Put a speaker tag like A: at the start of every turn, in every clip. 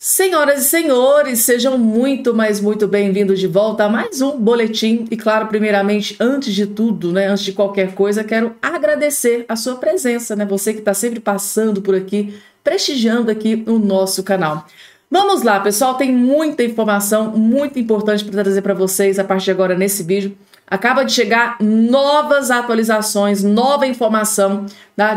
A: Senhoras e senhores, sejam muito, mas muito bem-vindos de volta a mais um boletim. E claro, primeiramente, antes de tudo, antes de qualquer coisa, quero agradecer a sua presença, você que está sempre passando por aqui, prestigiando aqui o nosso canal. Vamos lá, pessoal, tem muita informação muito importante para trazer para vocês a partir de agora nesse vídeo. Acaba de chegar novas atualizações, nova informação,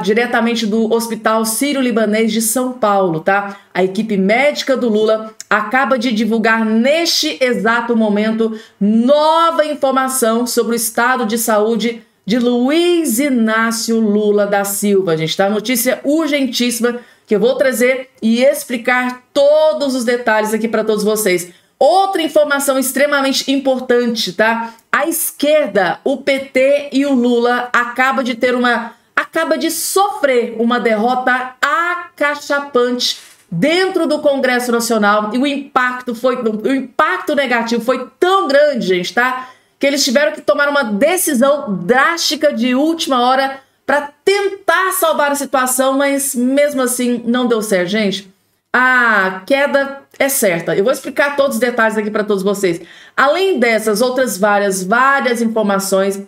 A: diretamente do Hospital Sírio-Libanês de São Paulo, tá? A equipe médica do Lula acaba de divulgar neste exato momento nova informação sobre o estado de saúde de Luiz Inácio Lula da Silva, gente, tá? Notícia urgentíssima que eu vou trazer e explicar todos os detalhes aqui para todos vocês. Outra informação extremamente importante, tá? A esquerda, o PT e o Lula acaba de sofrer uma derrota acachapante dentro do Congresso Nacional e o impacto negativo foi tão grande, gente, tá? Que eles tiveram que tomar uma decisão drástica de última hora para tentar salvar a situação, mas mesmo assim não deu certo, gente. A queda é certa. Eu vou explicar todos os detalhes aqui para todos vocês. Além dessas outras várias informações,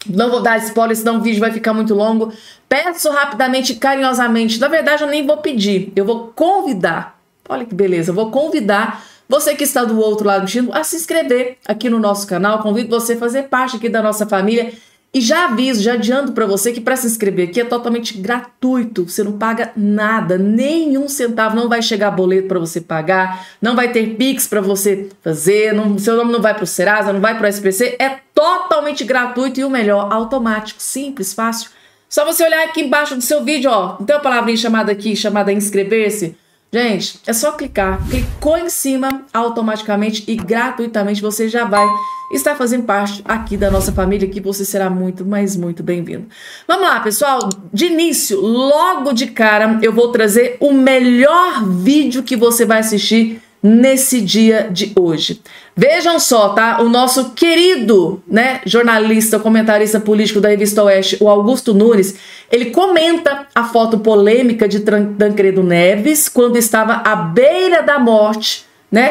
A: não vou dar spoiler, senão o vídeo vai ficar muito longo. Peço rapidamente, carinhosamente, na verdade eu nem vou pedir, eu vou convidar. Olha que beleza, eu vou convidar você que está do outro lado do chino a se inscrever aqui no nosso canal. Convido você a fazer parte aqui da nossa família. E já aviso, já adianto para você que para se inscrever aqui é totalmente gratuito, você não paga nada, nenhum centavo, não vai chegar boleto para você pagar, não vai ter Pix para você fazer, seu nome não vai para o Serasa, não vai para o SPC, é totalmente gratuito e o melhor, automático, simples, fácil. Só você olhar aqui embaixo do seu vídeo, ó, não tem uma palavrinha chamada aqui, chamada inscrever-se? Gente, é só clicar, clicou em cima, automaticamente e gratuitamente você já vai estar fazendo parte aqui da nossa família, que você será muito, mas muito bem-vindo. Vamos lá, pessoal, de início, logo de cara, eu vou trazer o melhor vídeo que você vai assistir nesse dia de hoje. Vejam só, tá? O nosso querido, jornalista, comentarista político da Revista Oeste, o Augusto Nunes, ele comenta a foto polêmica de Tancredo Neves quando estava à beira da morte,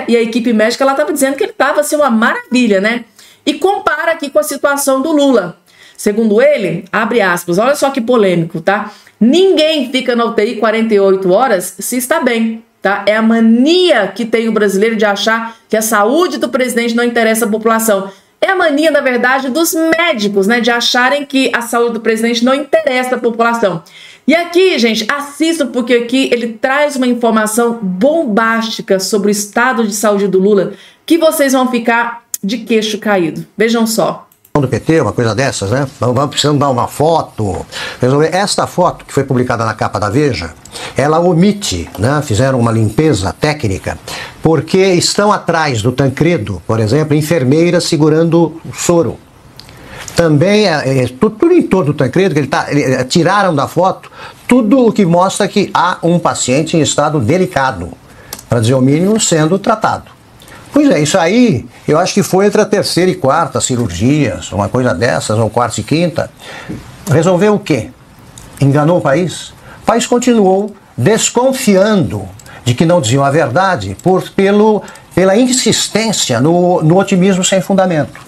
A: e a equipe médica, ela estava dizendo que ele estava assim uma maravilha, e compara aqui com a situação do Lula. Segundo ele, abre aspas, olha só que polêmico, tá? Ninguém fica na UTI 48 horas se está bem. Tá? É a mania que tem o brasileiro de achar que a saúde do presidente não interessa a população. É a mania, na verdade, dos médicos, de acharem que a saúde do presidente não interessa a população. E aqui, gente, assistam, porque aqui ele traz uma informação bombástica sobre o estado de saúde do Lula que vocês vão ficar de queixo caído. Vejam só.
B: Do PT, uma coisa dessas, Vamos precisando dar uma foto. Esta foto que foi publicada na capa da Veja, ela omite, fizeram uma limpeza técnica, porque estão atrás do Tancredo, por exemplo, enfermeiras segurando o soro. Também, tudo em torno do Tancredo, que tiraram da foto tudo o que mostra que há um paciente em estado delicado, para dizer o mínimo, sendo tratado. Pois é, isso aí, eu acho que foi entre a terceira e quarta cirurgias, uma coisa dessas, ou quarta e quinta. Resolveu o quê? Enganou o país? O país continuou desconfiando de que não diziam a verdade pela insistência no otimismo sem fundamento.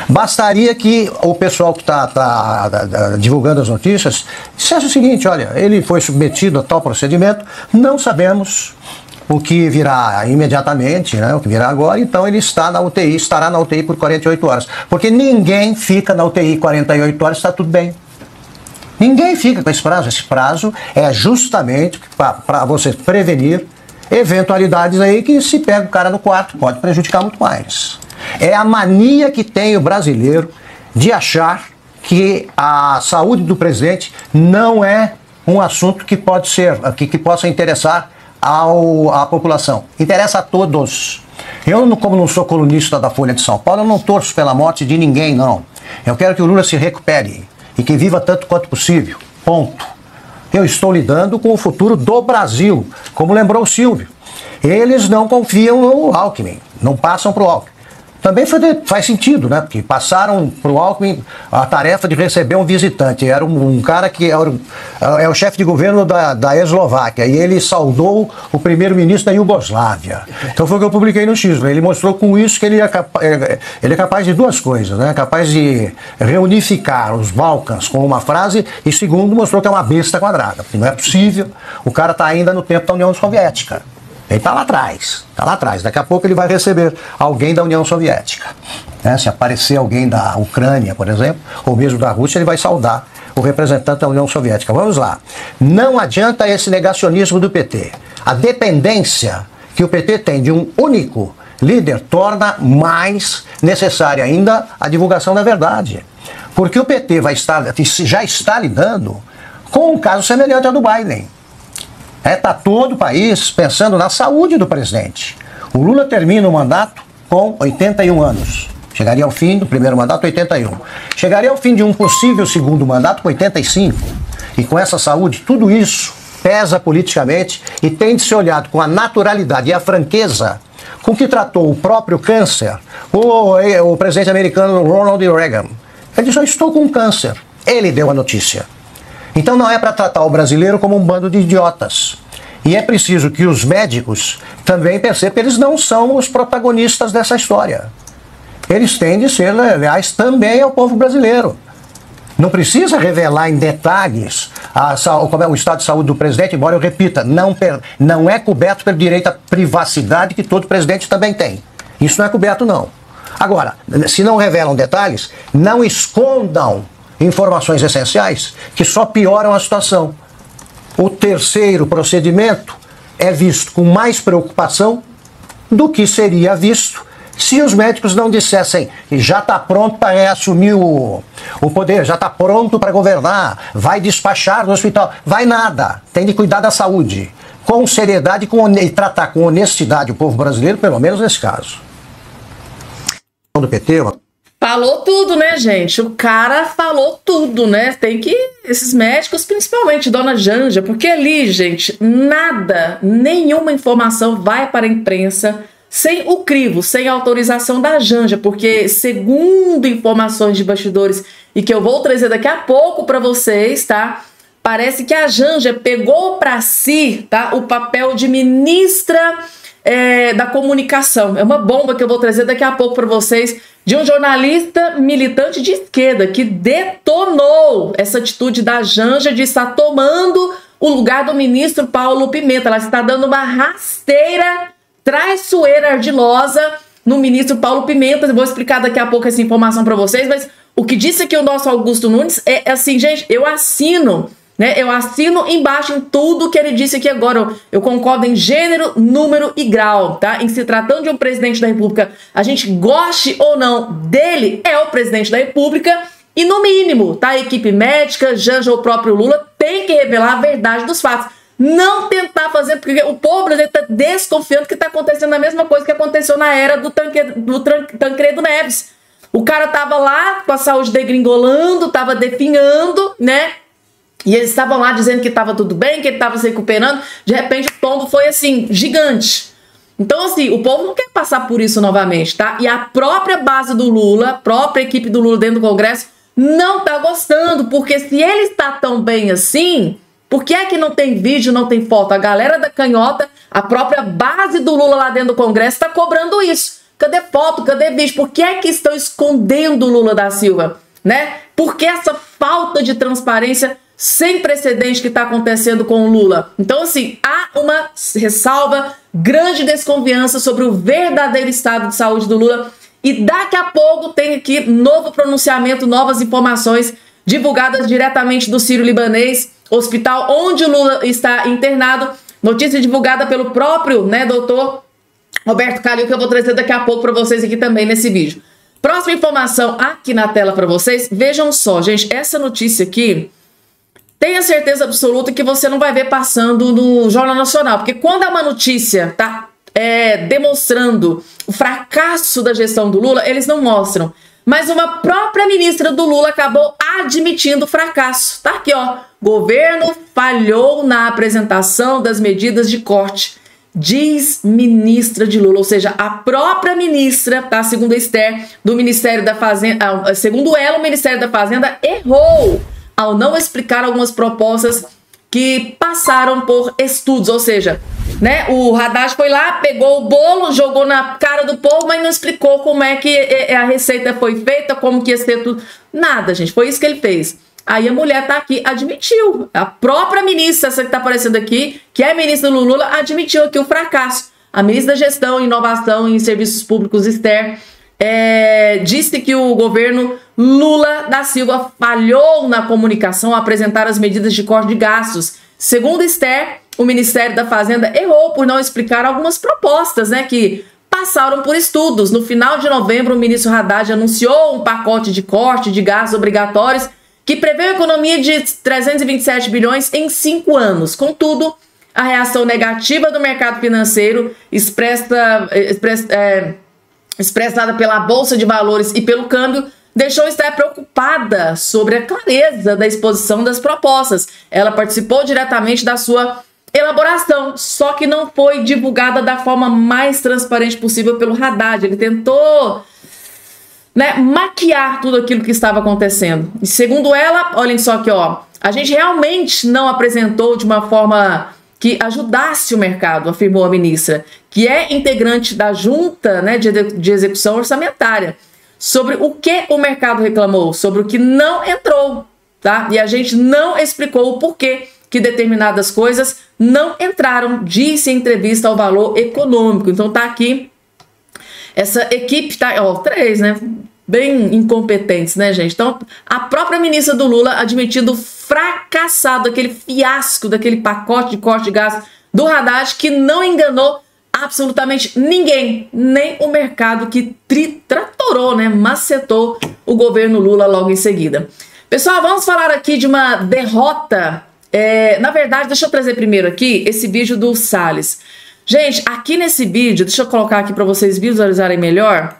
B: Bastaria que o pessoal que está divulgando as notícias dissesse o seguinte, olha, ele foi submetido a tal procedimento, não sabemos o que virá imediatamente, o que virá agora, então ele estará na UTI por 48 horas. Porque ninguém fica na UTI 48 horas, está tudo bem. Ninguém fica com esse prazo. Esse prazo é justamente para você prevenir eventualidades aí que se pega o cara no quarto, pode prejudicar muito mais. É a mania que tem o brasileiro de achar que a saúde do presidente não é um assunto que possa interessar à população. Interessa a todos. Eu, como não sou colunista da Folha de São Paulo, eu não torço pela morte de ninguém, não. Eu quero que o Lula se recupere e que viva tanto quanto possível. Ponto. Eu estou lidando com o futuro do Brasil, como lembrou o Silvio. Eles não confiam no Alckmin, não passam para o Alckmin. Também faz sentido, né? Porque passaram para o Alckmin a tarefa de receber um visitante. Era um cara que é o chefe de governo da Eslováquia, e ele saudou o primeiro-ministro da Iugoslávia. Então foi o que eu publiquei no X. Ele mostrou com isso que ele é capaz de duas coisas, né? Capaz de reunificar os Balcãs com uma frase, e segundo, mostrou que é uma besta quadrada. Porque não é possível, o cara está ainda no tempo da União Soviética. Ele está lá atrás, está lá atrás. Daqui a pouco ele vai receber alguém da União Soviética. Né? Se aparecer alguém da Ucrânia, por exemplo, ou mesmo da Rússia, ele vai saudar o representante da União Soviética. Vamos lá. Não adianta esse negacionismo do PT. A dependência que o PT tem de um único líder torna mais necessária ainda a divulgação da verdade. Porque o PT já está lidando com um caso semelhante ao do Biden. Está todo o país pensando na saúde do presidente. O Lula termina o mandato com 81 anos. Chegaria ao fim do primeiro mandato, 81. Chegaria ao fim de um possível segundo mandato com 85. E com essa saúde, tudo isso pesa politicamente e tem de ser olhado com a naturalidade e a franqueza com que tratou o próprio câncer o presidente americano Ronald Reagan. Ele disse: eu estou com câncer. Ele deu a notícia. Então não é para tratar o brasileiro como um bando de idiotas. E é preciso que os médicos também percebam que eles não são os protagonistas dessa história. Eles têm de ser leais também ao povo brasileiro. Não precisa revelar em detalhes como é o estado de saúde do presidente, embora eu repita, não é coberto pelo direito à privacidade que todo presidente também tem. Isso não é coberto, não. Agora, se não revelam detalhes, não escondam informações essenciais que só pioram a situação. O terceiro procedimento é visto com mais preocupação do que seria visto se os médicos não dissessem que já está pronto para assumir o poder, já está pronto para governar, vai despachar do hospital. Vai nada, tem de cuidar da saúde, com seriedade e tratar com honestidade o povo brasileiro, pelo menos nesse caso. Do PT...
A: Falou tudo, né, gente? O cara falou tudo, né? Tem que... Esses médicos, principalmente Dona Janja, porque ali, gente, nada, nenhuma informação vai para a imprensa sem o crivo, sem a autorização da Janja, porque segundo informações de bastidores, e que eu vou trazer daqui a pouco para vocês, tá? Parece que a Janja pegou para si, tá, o papel de ministra da comunicação. É uma bomba que eu vou trazer daqui a pouco para vocês, de um jornalista militante de esquerda que detonou essa atitude da Janja de estar tomando o lugar do ministro Paulo Pimenta. Ela está dando uma rasteira traiçoeira ardilosa no ministro Paulo Pimenta. Eu vou explicar daqui a pouco essa informação para vocês, mas o que disse aqui o nosso Augusto Nunes é assim, gente, eu assino, né? Eu assino embaixo em tudo que ele disse aqui agora. Eu concordo em gênero, número e grau, tá? Em se tratando de um presidente da República, a gente goste ou não dele, é o presidente da República. E no mínimo, tá? A equipe médica, Janja ou o próprio Lula tem que revelar a verdade dos fatos. Não tentar fazer, porque o povo brasileiro está desconfiando que está acontecendo a mesma coisa que aconteceu na era do Tancredo Neves. O cara tava lá com a saúde degringolando, tava definhando, né? E eles estavam lá dizendo que estava tudo bem, que ele estava se recuperando. De repente o tombo foi assim, gigante. Então assim, o povo não quer passar por isso novamente, tá? E a própria base do Lula, a própria equipe do Lula dentro do Congresso não tá gostando, porque se ele está tão bem assim, por que é que não tem vídeo, não tem foto? A galera da canhota, a própria base do Lula lá dentro do Congresso está cobrando isso. Cadê foto? Cadê vídeo? Por que é que estão escondendo o Lula da Silva? Né? Por que essa falta de transparência sem precedente que está acontecendo com o Lula? Então, assim, há uma ressalva, grande desconfiança sobre o verdadeiro estado de saúde do Lula. E daqui a pouco tem aqui novo pronunciamento, novas informações divulgadas diretamente do Sírio-Libanês, hospital onde o Lula está internado. Notícia divulgada pelo próprio, né, doutor Roberto Calil, que eu vou trazer daqui a pouco para vocês aqui também nesse vídeo. Próxima informação aqui na tela para vocês. Vejam só, gente, essa notícia aqui, tenha certeza absoluta que você não vai ver passando no Jornal Nacional, porque quando é uma notícia tá demonstrando o fracasso da gestão do Lula, eles não mostram. Mas uma própria ministra do Lula acabou admitindo o fracasso. Tá aqui, ó. Governo falhou na apresentação das medidas de corte. diz ministra de Lula, ou seja, a própria ministra, tá? Segundo a Esther, do Ministério da Fazenda, segundo ela, o Ministério da Fazenda errou ao não explicar algumas propostas que passaram por estudos, ou seja, né, o Haddad foi lá, pegou o bolo, jogou na cara do povo, mas não explicou como é que a receita foi feita, como que ia ser tudo, nada, gente, foi isso que ele fez. Aí a mulher tá aqui, admitiu, a própria ministra, essa que tá aparecendo aqui, que é ministra do Lula, admitiu aqui o fracasso. A ministra da Gestão, Inovação e Serviços Públicos, Esther, disse que o governo Lula da Silva falhou na comunicação ao apresentar as medidas de corte de gastos. Segundo Esther, o Ministério da Fazenda errou por não explicar algumas propostas, né, que passaram por estudos. No final de novembro, o ministro Haddad anunciou um pacote de corte de gastos obrigatórios que prevê uma economia de 327 bilhões em 5 anos. Contudo, a reação negativa do mercado financeiro, expressada pela Bolsa de Valores e pelo câmbio, deixou Esther preocupada sobre a clareza da exposição das propostas. Ela participou diretamente da sua elaboração, só que não foi divulgada da forma mais transparente possível pelo Haddad. Ele tentou, né, maquiar tudo aquilo que estava acontecendo. E segundo ela, olhem só aqui, ó, a gente realmente não apresentou de uma forma que ajudasse o mercado, afirmou a ministra, que é integrante da junta, né, de execução orçamentária, sobre o que o mercado reclamou, sobre o que não entrou, tá? E a gente não explicou o porquê que determinadas coisas não entraram, disse em entrevista ao Valor Econômico. Então tá aqui, essa equipe tá, ó, 3, né? Bem incompetentes, né, gente? Então, a própria ministra do Lula admitindo fracassado aquele fiasco daquele pacote de corte de gastos do Haddad, que não enganou absolutamente ninguém, nem o mercado que tratorou, né, macetou o governo Lula logo em seguida. Pessoal, vamos falar aqui de uma derrota. Na verdade, deixa eu trazer primeiro aqui esse vídeo do Salles. Gente, aqui nesse vídeo, deixa eu colocar aqui para vocês visualizarem melhor.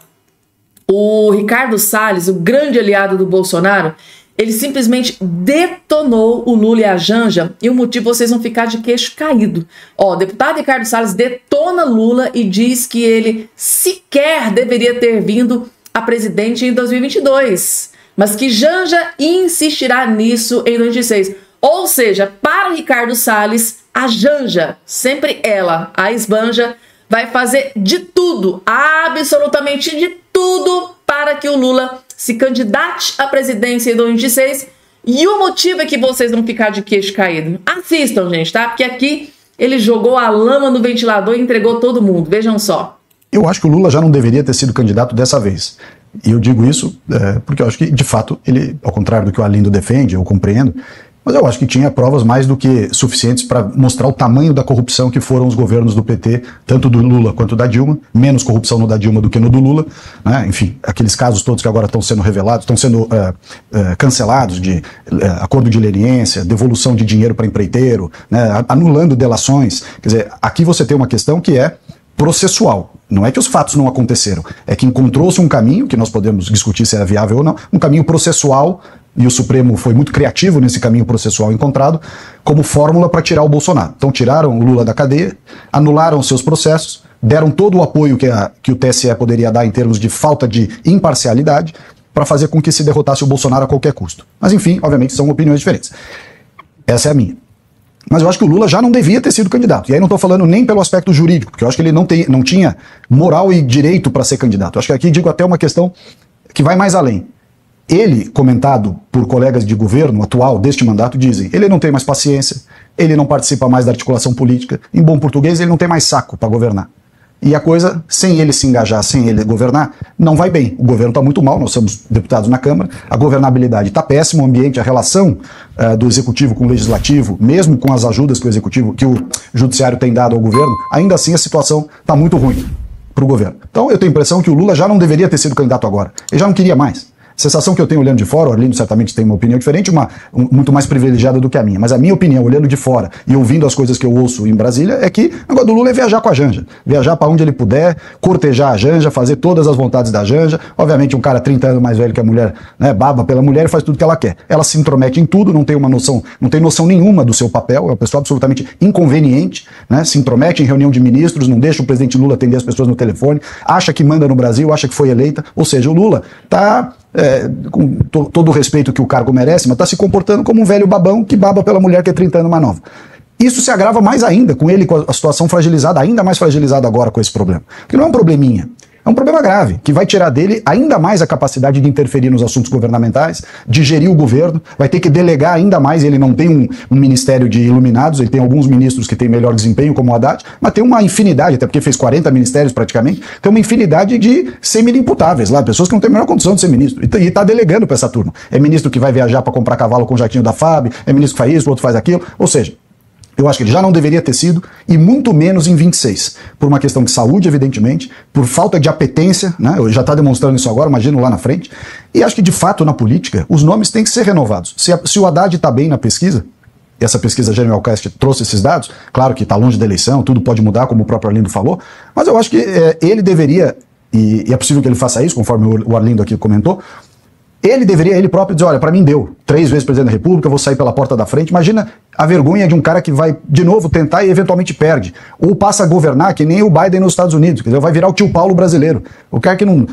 A: O Ricardo Salles, o grande aliado do Bolsonaro, ele simplesmente detonou o Lula e a Janja, e o motivo vocês vão ficar de queixo caído. Ó, o deputado Ricardo Salles detona Lula e diz que ele sequer deveria ter vindo a presidente em 2022, mas que Janja insistirá nisso em 2026. Ou seja, para o Ricardo Salles, a Janja, sempre ela, a esbanja, vai fazer de tudo, absolutamente de tudo, para que o Lula se candidate à presidência em 2026. E o motivo é que vocês vão ficar de queixo caído. Assistam, gente, tá? Porque aqui ele jogou a lama no ventilador e entregou todo mundo. Vejam só.
C: Eu acho que o Lula já não deveria ter sido candidato dessa vez. E eu digo isso porque eu acho que, de fato, ele, ao contrário do que o Arlindo defende, eu compreendo, mas eu acho que tinha provas mais do que suficientes para mostrar o tamanho da corrupção que foram os governos do PT, tanto do Lula quanto da Dilma, menos corrupção no da Dilma do que no do Lula, né? Enfim, aqueles casos todos que agora estão sendo revelados, estão sendo cancelados, de acordo de leniência, devolução de dinheiro para empreiteiro, né? Anulando delações. Quer dizer, aqui você tem uma questão que é processual. Não é que os fatos não aconteceram, é que encontrou-se um caminho, que nós podemos discutir se era viável ou não, um caminho processual, e o Supremo foi muito criativo nesse caminho processual encontrado, como fórmula para tirar o Bolsonaro. Então tiraram o Lula da cadeia, anularam seus processos, deram todo o apoio que o TSE poderia dar em termos de falta de imparcialidade, para fazer com que se derrotasse o Bolsonaro a qualquer custo. Mas enfim, obviamente são opiniões diferentes. Essa é a minha. Mas eu acho que o Lula já não devia ter sido candidato. E aí não estou falando nem pelo aspecto jurídico, porque eu acho que ele não tinha moral e direito para ser candidato. Eu acho que aqui digo até uma questão que vai mais além. Ele, comentado por colegas de governo atual deste mandato, dizem: ele não tem mais paciência, ele não participa mais da articulação política, em bom português, ele não tem mais saco para governar. E a coisa, sem ele se engajar, sem ele governar, não vai bem. O governo está muito mal, nós somos deputados na Câmara, a governabilidade está péssima, o ambiente, a relação do Executivo com o Legislativo, mesmo com as ajudas que o Judiciário tem dado ao governo, ainda assim a situação está muito ruim para o governo. Então eu tenho a impressão que o Lula já não deveria ter sido candidato agora, ele já não queria mais. sensação que eu tenho olhando de fora, o Arlindo certamente tem uma opinião diferente, muito mais privilegiada do que a minha, mas a minha opinião, olhando de fora e ouvindo as coisas que eu ouço em Brasília, é que o negócio do Lula é viajar com a Janja, viajar para onde ele puder, cortejar a Janja, fazer todas as vontades da Janja. Obviamente um cara 30 anos mais velho que a mulher, né, baba pela mulher e faz tudo que ela quer. Ela se intromete em tudo, não tem noção nenhuma do seu papel, é uma pessoa absolutamente inconveniente, né, se intromete em reunião de ministros, não deixa o presidente Lula atender as pessoas no telefone, acha que manda no Brasil, acha que foi eleita, ou seja, o Lula está, com todo o respeito que o cargo merece, mas está se comportando como um velho babão que baba pela mulher que é 30 anos mais nova. Isso se agrava mais ainda, com ele, com a situação fragilizada, ainda mais fragilizada agora com esse problema. Porque não é um probleminha. É um problema grave, que vai tirar dele ainda mais a capacidade de interferir nos assuntos governamentais, de gerir o governo, vai ter que delegar ainda mais. Ele não tem um ministério de iluminados, ele tem alguns ministros que têm melhor desempenho, como o Haddad, mas tem uma infinidade, até porque fez 40 ministérios praticamente, tem uma infinidade de semi-imputáveis lá, pessoas que não têm a menor condição de ser ministro, e está delegando para essa turma. É ministro que vai viajar para comprar cavalo com o jatinho da FAB, é ministro que faz isso, o outro faz aquilo, ou seja, eu acho que ele já não deveria ter sido, e muito menos em 26, por uma questão de saúde, evidentemente, por falta de apetência, né? Eu já está demonstrando isso agora, imagino lá na frente, e acho que de fato na política os nomes têm que ser renovados. Se o Haddad está bem na pesquisa, e essa pesquisa Genial Quest trouxe esses dados, claro que está longe da eleição, tudo pode mudar, como o próprio Arlindo falou, mas eu acho que ele deveria, e é possível que ele faça isso, conforme o Arlindo aqui comentou, ele próprio dizer, olha, para mim deu, 3 vezes presidente da República, vou sair pela porta da frente. Imagina a vergonha de um cara que vai de novo tentar e eventualmente perde, ou passa a governar que nem o Biden nos Estados Unidos, quer dizer, vai virar o tio Paulo brasileiro, o cara que não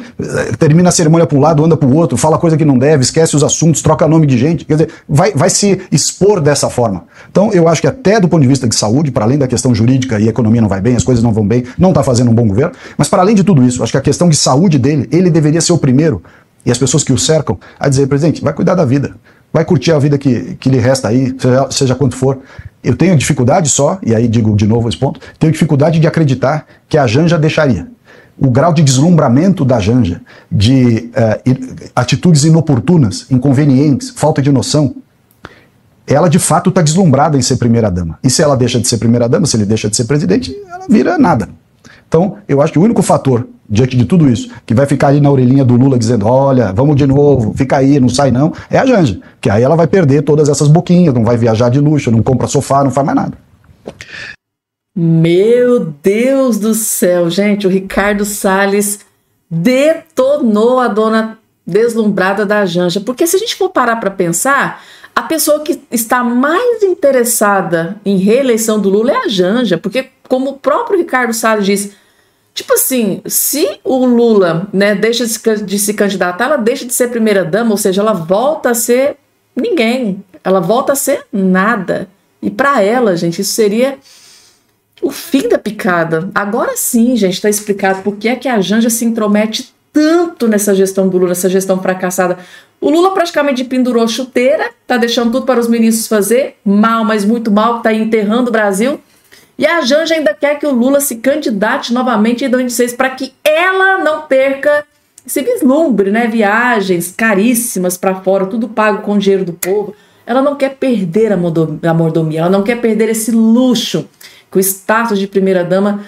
C: termina a cerimônia para um lado, anda para o outro, fala coisa que não deve, esquece os assuntos, troca nome de gente, quer dizer, vai se expor dessa forma. Então eu acho que até do ponto de vista de saúde, para além da questão jurídica e a economia não vai bem, as coisas não vão bem, não está fazendo um bom governo, mas para além de tudo isso, acho que a questão de saúde dele, ele deveria ser o primeiro, e as pessoas que o cercam, a dizer, presidente, vai cuidar da vida, vai curtir a vida que lhe resta aí, seja quanto for. Eu tenho dificuldade só, e aí digo de novo esse ponto, tenho dificuldade de acreditar que a Janja deixaria. O grau de deslumbramento da Janja, de atitudes inoportunas, inconvenientes, falta de noção, ela de fato está deslumbrada em ser primeira-dama. E se ela deixa de ser primeira-dama, se ele deixa de ser presidente, ela vira nada. Então, eu acho que o único fator, diante de tudo isso, que vai ficar ali na orelhinha do Lula dizendo, olha, vamos de novo, fica aí, não sai não, é a Janja. Que aí ela vai perder todas essas boquinhas, não vai viajar de luxo, não compra sofá, não faz mais nada.
A: Meu Deus do céu, gente, o Ricardo Salles detonou a dona deslumbrada da Janja. Porque se a gente for parar para pensar, a pessoa que está mais interessada em reeleição do Lula é a Janja, porque como o próprio Ricardo Salles disse, tipo assim, se o Lula, né, deixa de se candidatar, ela deixa de ser primeira-dama, ou seja, ela volta a ser ninguém, ela volta a ser nada. E para ela, gente, isso seria o fim da picada. Agora sim, gente, está explicado por que é que a Janja se intromete tanto nessa gestão do Lula, essa gestão fracassada. O Lula praticamente pendurou chuteira, tá deixando tudo para os ministros fazer, mal, mas muito mal, que tá enterrando o Brasil. E a Janja ainda quer que o Lula se candidate novamente em 2026 para que ela não perca esse vislumbre, né? Viagens caríssimas para fora, tudo pago com dinheiro do povo. Ela não quer perder a mordomia, ela não quer perder esse luxo que o status de primeira-dama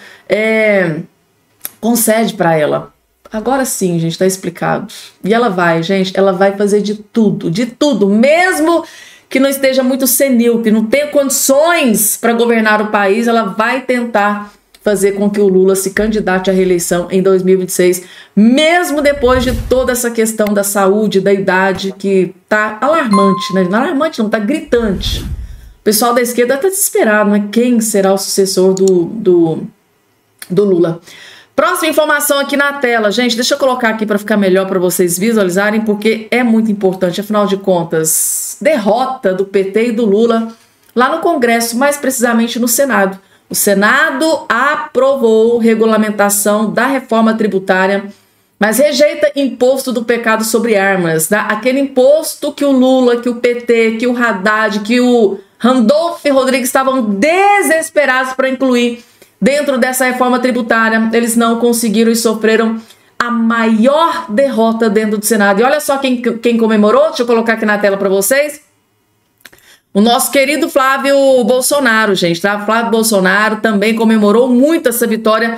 A: concede para ela. Agora sim, gente, tá explicado. E ela vai, gente, ela vai fazer de tudo, mesmo que não esteja muito senil, que não tenha condições para governar o país, ela vai tentar fazer com que o Lula se candidate à reeleição em 2026, mesmo depois de toda essa questão da saúde, da idade, que tá alarmante, né? Não é alarmante não, tá gritante. O pessoal da esquerda tá desesperado, né? Quem será o sucessor do Lula? Próxima informação aqui na tela, gente, deixa eu colocar aqui para ficar melhor para vocês visualizarem, porque é muito importante, afinal de contas, derrota do PT e do Lula lá no Congresso, mais precisamente no Senado. O Senado aprovou regulamentação da reforma tributária, mas rejeita imposto do pecado sobre armas, tá? Aquele imposto que o Lula, que o PT, que o Haddad, que o Randolph Rodrigues estavam desesperados para incluir dentro dessa reforma tributária. Eles não conseguiram e sofreram a maior derrota dentro do Senado. E olha só quem comemorou, deixa eu colocar aqui na tela para vocês. O nosso querido Flávio Bolsonaro, gente, tá? Flávio Bolsonaro também comemorou muito essa vitória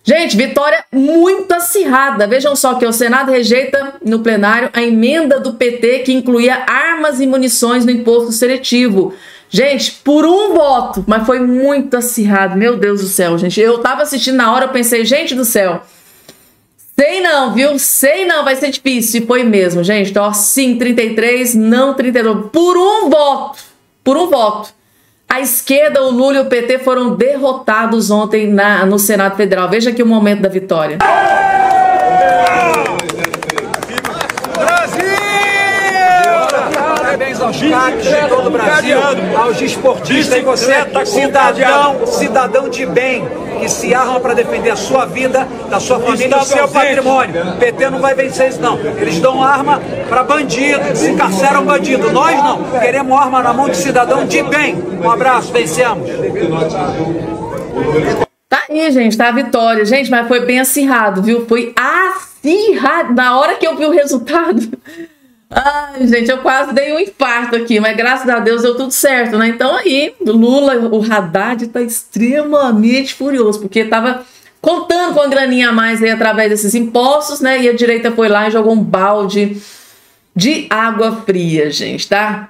A: Gente, vitória muito acirrada. Vejam só que o Senado rejeita no plenário a emenda do PT que incluía armas e munições no imposto seletivo. Gente, por um voto, mas foi muito acirrado. Meu Deus do céu, gente. Eu tava assistindo na hora, eu pensei, gente do céu, sei não, viu? Sei não, vai ser difícil. E foi mesmo, gente. Então, sim, 33, não 32. Por um voto. Por um voto. A esquerda, o Lula e o PT foram derrotados ontem no Senado Federal. Veja aqui o momento da vitória.
D: Parabéns aos CACs de todo o Brasil, aos desportistas, e você, cidadão de bem, que se arma para defender a sua vida, da sua família e do seu patrimônio. O PT não vai vencer isso, não. Eles dão arma para bandido, encarceram bandido. Nós não. Queremos arma na mão de cidadão de bem. Um abraço, vencemos.
A: Tá aí, gente, tá a vitória. Gente, mas foi bem acirrado, viu? Foi acirrado. Na hora que eu vi o resultado... Ai, gente, eu quase dei um infarto aqui, mas graças a Deus deu tudo certo, né? Então aí, Lula, o Haddad tá extremamente furioso, porque tava contando com a graninha a mais aí através desses impostos, né? E a direita foi lá e jogou um balde de água fria, gente, tá?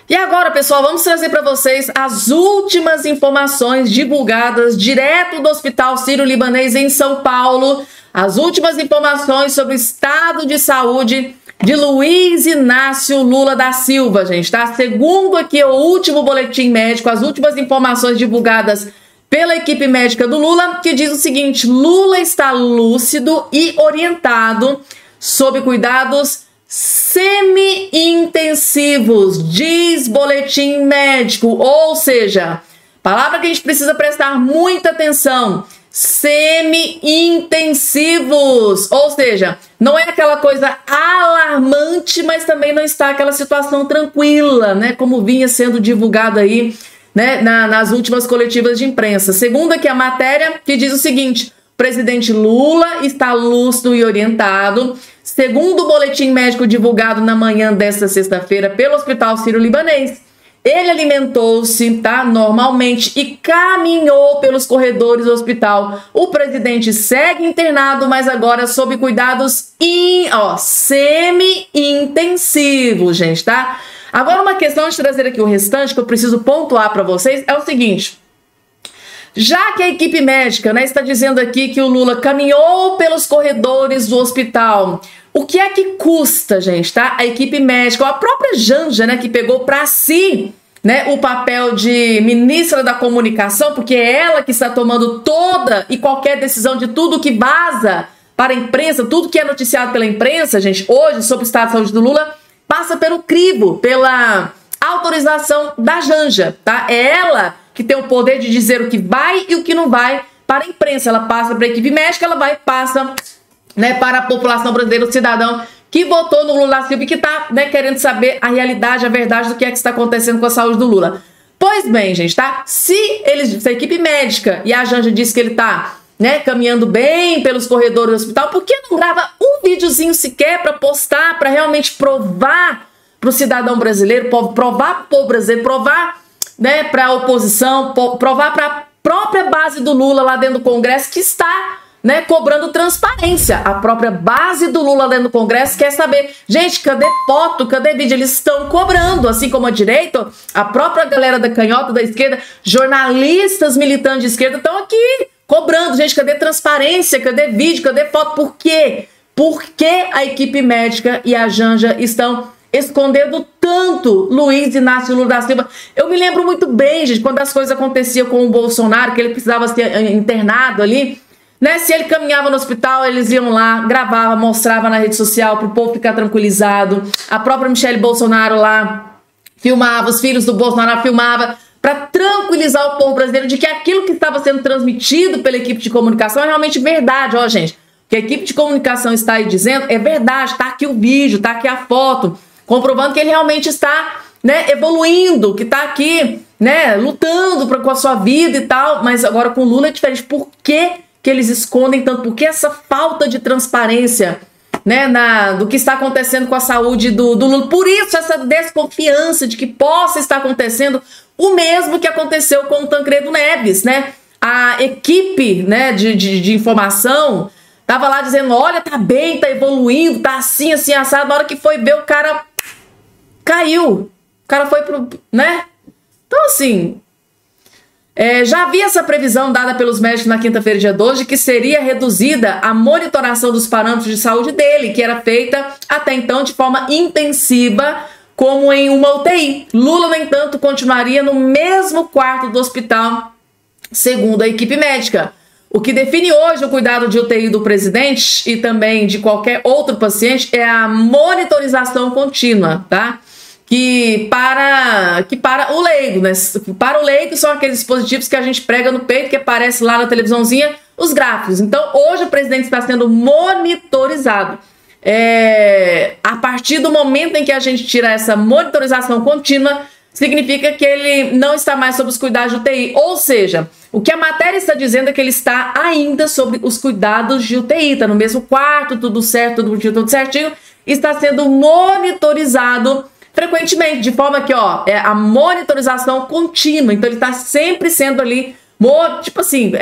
A: E agora, pessoal, vamos trazer para vocês as últimas informações divulgadas direto do Hospital Sírio-Libanês em São Paulo. As últimas informações sobre o estado de saúde de Luiz Inácio Lula da Silva, gente, tá? Segundo aqui o último boletim médico, as últimas informações divulgadas pela equipe médica do Lula, que diz o seguinte: Lula está lúcido e orientado sob cuidados semi-intensivos, diz boletim médico, ou seja, palavra que a gente precisa prestar muita atenção, semi-intensivos, ou seja, não é aquela coisa alarmante, mas também não está aquela situação tranquila, né, como vinha sendo divulgado aí, né, nas últimas coletivas de imprensa. Segundo aqui a matéria, que diz o seguinte: o presidente Lula está lúcido e orientado, segundo o boletim médico divulgado na manhã desta sexta-feira pelo Hospital Sírio-Libanês. Ele alimentou-se, tá, normalmente e caminhou pelos corredores do hospital. O presidente segue internado, mas agora sob cuidados semi-intensivos, gente, tá? Agora uma questão de trazer aqui o restante que eu preciso pontuar para vocês é o seguinte: já que a equipe médica, né, está dizendo aqui que o Lula caminhou pelos corredores do hospital, o que é que custa, gente, tá? A equipe médica, a própria Janja, né, que pegou para si, né, o papel de ministra da comunicação, porque é ela que está tomando toda e qualquer decisão de tudo que vaza para a imprensa, tudo que é noticiado pela imprensa, gente, hoje, sobre o estado de saúde do Lula, passa pelo crivo, pela autorização da Janja, tá? É ela que tem o poder de dizer o que vai e o que não vai para a imprensa. Ela passa para a equipe médica, ela vai e passa, né, para a população brasileira, o cidadão que votou no Lula da Silva e que está, né, querendo saber a realidade, a verdade do que é que está acontecendo com a saúde do Lula. Pois bem, gente, tá? Se a equipe médica e a Janja diz que ele está, né, caminhando bem pelos corredores do hospital, por que não grava um videozinho sequer para postar, para realmente provar para o cidadão brasileiro, provar para o povo brasileiro, provar, né, para a oposição, provar para a própria base do Lula lá dentro do Congresso que está, né, cobrando transparência. A própria base do Lula dentro do Congresso quer saber, gente, cadê foto, cadê vídeo? Eles estão cobrando, assim como a direita, a própria galera da canhota, da esquerda, jornalistas militantes de esquerda estão aqui cobrando, gente, cadê transparência, cadê vídeo, cadê foto? Por quê? Por que a equipe médica e a Janja estão escondendo tanto Luiz Inácio Lula da Silva? Eu me lembro muito bem, gente, quando as coisas aconteciam com o Bolsonaro, que ele precisava ser internado ali, né? Se ele caminhava no hospital, eles iam lá, gravava, mostrava na rede social para o povo ficar tranquilizado. A própria Michelle Bolsonaro lá filmava, os filhos do Bolsonaro filmava para tranquilizar o povo brasileiro de que aquilo que estava sendo transmitido pela equipe de comunicação é realmente verdade. Ó, gente, o que a equipe de comunicação está aí dizendo é verdade. Tá aqui o vídeo, tá aqui a foto, comprovando que ele realmente está, né, evoluindo, que está aqui, né, lutando com a sua vida e tal. Mas agora com o Lula é diferente. Por que eles escondem tanto? Por que essa falta de transparência, né, do que está acontecendo com a saúde do Lula? Por isso essa desconfiança de que possa estar acontecendo o mesmo que aconteceu com o Tancredo Neves, né? a equipe, né, de informação tava lá dizendo, olha, tá bem, tá evoluindo, tá assim, assim, assado. Na hora que foi ver, o cara caiu. O cara foi pro, né? Então, assim, já havia essa previsão dada pelos médicos na quinta-feira, dia 12, de que seria reduzida a monitoração dos parâmetros de saúde dele, que era feita até então de forma intensiva, como em uma UTI. Lula, no entanto, continuaria no mesmo quarto do hospital, segundo a equipe médica. O que define hoje o cuidado de UTI do presidente e também de qualquer outro paciente é a monitorização contínua, tá? Que para o leigo, né? Para o leigo são aqueles dispositivos que a gente prega no peito, que aparece lá na televisãozinha, os gráficos. Então, hoje o presidente está sendo monitorizado. A partir do momento em que a gente tira essa monitorização contínua, significa que ele não está mais sob os cuidados de UTI. Ou seja, o que a matéria está dizendo é que ele está ainda sob os cuidados de UTI, está no mesmo quarto, tudo certo, tudo certinho, está sendo monitorizado frequentemente, de forma que, é a monitorização contínua. Então, ele está sempre sendo ali, tipo assim,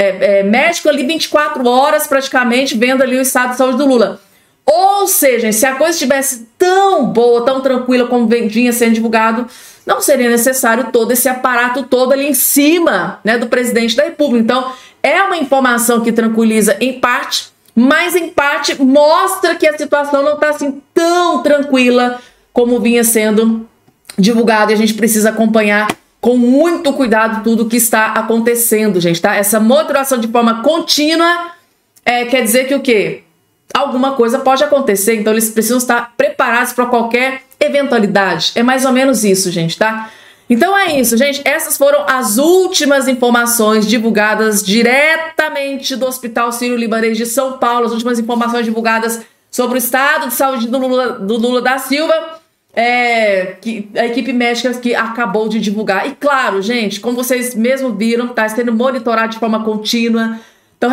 A: médico ali 24 horas praticamente, vendo ali o estado de saúde do Lula. Ou seja, se a coisa estivesse tão boa, tão tranquila como vinha sendo divulgado, não seria necessário todo esse aparato todo ali em cima, né, do presidente da República. Então, é uma informação que tranquiliza em parte, mas em parte mostra que a situação não está assim tão tranquila como vinha sendo divulgado, e a gente precisa acompanhar com muito cuidado tudo o que está acontecendo, gente, tá? Essa monitoração de forma contínua quer dizer que o quê? Alguma coisa pode acontecer, então eles precisam estar preparados para qualquer eventualidade. É mais ou menos isso, gente, tá? Então é isso, gente. Essas foram as últimas informações divulgadas diretamente do Hospital Sírio-Libanês de São Paulo, as últimas informações divulgadas sobre o estado de saúde do Lula da Silva, que a equipe médica que acabou de divulgar. E claro, gente, como vocês mesmo viram, está sendo monitorado de forma contínua. Então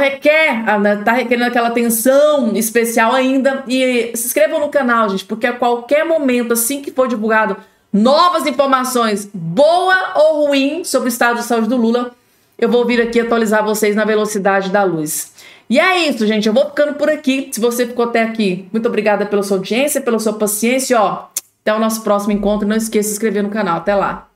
A: tá requerendo aquela atenção especial ainda. E se inscrevam no canal, gente, porque a qualquer momento, assim que for divulgado novas informações, boa ou ruim, sobre o estado de saúde do Lula, eu vou vir aqui atualizar vocês na velocidade da luz. E é isso, gente. Eu vou ficando por aqui. Se você ficou até aqui, muito obrigada pela sua audiência, pela sua paciência. Até o nosso próximo encontro. Não esqueça de se inscrever no canal. Até lá.